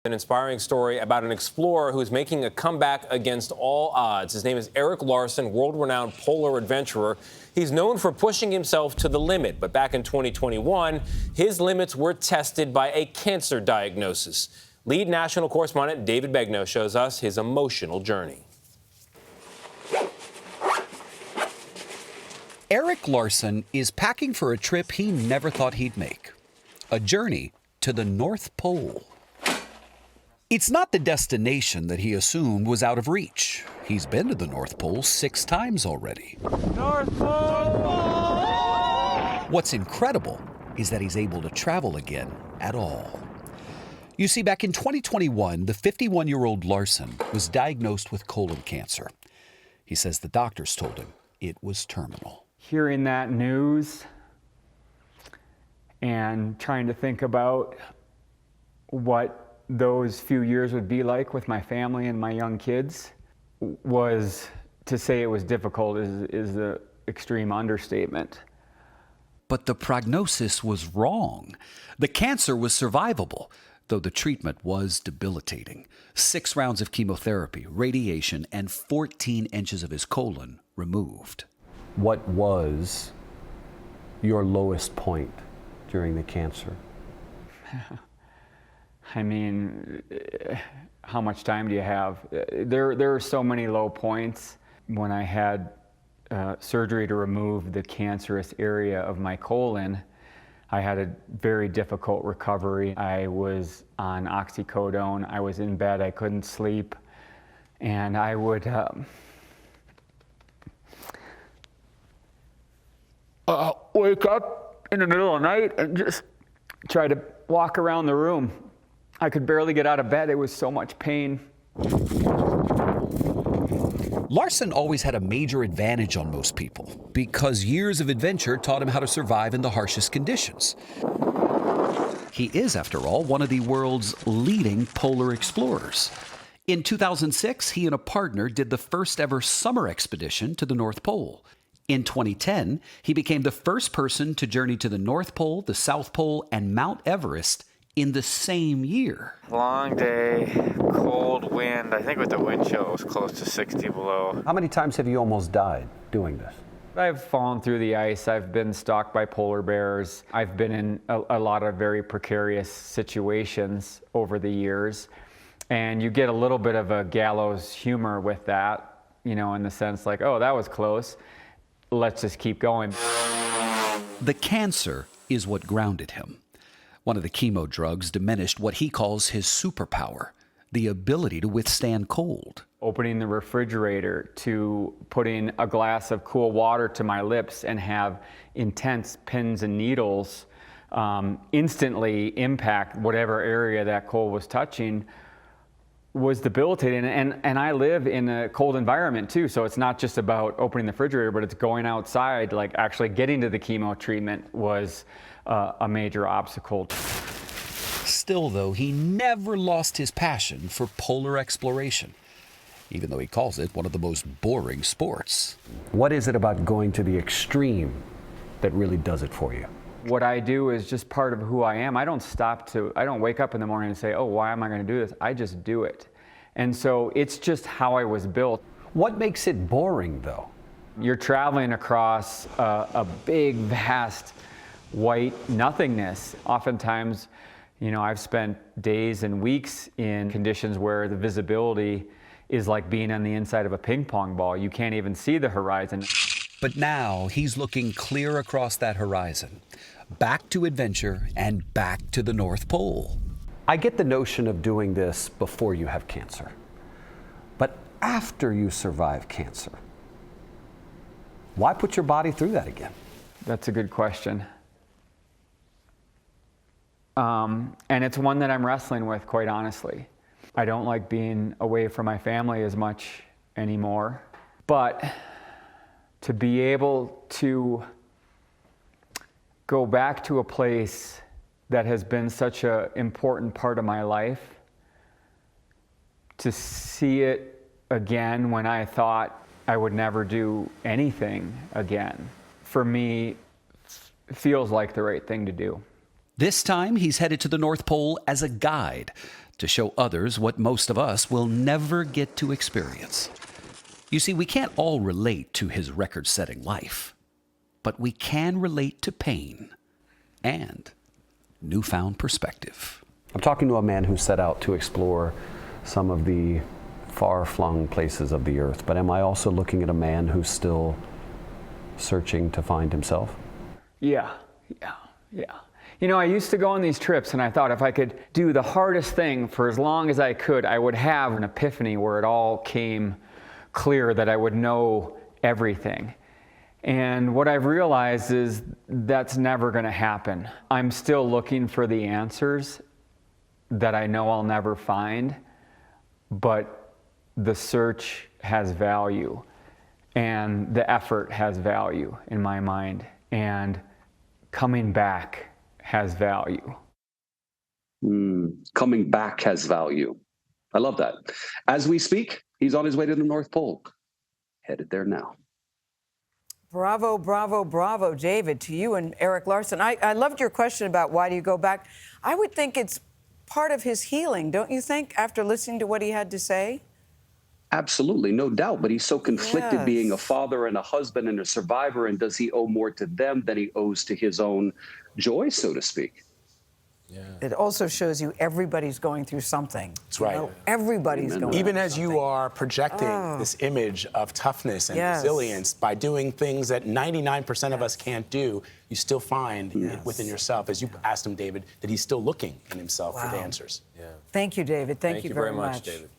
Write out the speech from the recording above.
An inspiring story about an explorer who's making a comeback against all odds. His name is Eric Larsen, world-renowned polar adventurer. He's known for pushing himself to the limit, but back in 2021, his limits were tested by a cancer diagnosis. Lead national correspondent David Begnaud shows us his emotional journey. Eric Larsen is packing for a trip he never thought he'd make. A journey to the North Pole. It's not the destination that he assumed was out of reach. He's been to the North Pole 6 times already. North Pole! What's incredible is that he's able to travel again at all. You see, back in 2021, the 51-year-old Larsen was diagnosed with colon cancer. He says the doctors told him it was terminal. Hearing that news and trying to think about what those few years would be like with my family and my young kids, was, to say it was difficult is the extreme understatement. But the prognosis was wrong. The cancer was survivable, though the treatment was debilitating. 6 rounds of chemotherapy, radiation, and 14 inches of his colon removed. What was your lowest point during the cancer? I mean, how much time do you have? There are so many low points. When I had surgery to remove the cancerous area of my colon, I had a very difficult recovery. I was on oxycodone. I was in bed. I couldn't sleep. And I would wake up in the middle of the night and just try to walk around the room. I could barely get out of bed. It was so much pain. Larsen always had a major advantage on most people because years of adventure taught him how to survive in the harshest conditions. He is, after all, one of the world's leading polar explorers. In 2006, he and a partner did the first ever summer expedition to the North Pole. In 2010, he became the first person to journey to the North Pole, the South Pole, and Mount Everest in the same year. Long day, cold wind. I think with the wind chill it was close to 60 below. How many times have you almost died doing this? I've fallen through the ice. I've been stalked by polar bears. I've been in a lot of very precarious situations over the years. And you get a little bit of a gallows humor with that, you know, in the sense like, oh, that was close. Let's just keep going. The cancer is what grounded him. One of the chemo drugs diminished what he calls his superpower, the ability to withstand cold. Opening the refrigerator to putting a glass of cool water to my lips and have intense pins and needles instantly impact whatever area that cold was touching was debilitating. And I live in a cold environment too, so it's not just about opening the refrigerator, but it's going outside. Like actually getting to the chemo treatment was a major obstacle. Still, though, he never lost his passion for polar exploration, even though he calls it one of the most boring sports. What is it about going to the extreme that really does it for you? What I do is just part of who I am. I don't wake up in the morning and say, oh, why am I going to do this? I just do it. And so it's just how I was built. What makes it boring, though? You're traveling across a big, vast, white nothingness. Oftentimes, you know, I've spent days and weeks in conditions where the visibility is like being on the inside of a ping pong ball. You can't even see the horizon. But now he's looking clear across that horizon, back to adventure and back to the North Pole. I get the notion of doing this before you have cancer. But after you survive cancer, why put your body through that again? That's a good question. And it's one that I'm wrestling with, quite honestly. I don't like being away from my family as much anymore. But to be able to go back to a place that has been such an important part of my life, to see it again when I thought I would never do anything again, for me, feels like the right thing to do. This time, he's headed to the North Pole as a guide to show others what most of us will never get to experience. You see, we can't all relate to his record-setting life, but we can relate to pain and newfound perspective. I'm talking to a man who set out to explore some of the far-flung places of the earth, but am I also looking at a man who's still searching to find himself? Yeah. You know, I used to go on these trips and I thought if I could do the hardest thing for as long as I could, I would have an epiphany where it all came clear, that I would know everything. And what I've realized is that's never going to happen. I'm still looking for the answers that I know I'll never find, but the search has value and the effort has value in my mind, and coming back has value. Coming back has value. I love that. As we speak, he's on his way to the North Pole. Headed there now. Bravo, bravo, bravo, David, to you and Eric Larsen. I loved your question about why do you go back. I would think it's part of his healing, don't you think, after listening to what he had to say? Absolutely, no doubt. But he's so conflicted, being a father and a husband and a survivor. And does he owe more to them than he owes to his own joy, so to speak? Yeah. It also shows you everybody's going through something. That's right. Everybody's going Even through as something. you are projecting this image of toughness and resilience by doing things that 99% of us can't do, you still find it within yourself. As you asked him, David, that he's still looking in himself for the answers. Thank you, David. Thank you very much, much. David.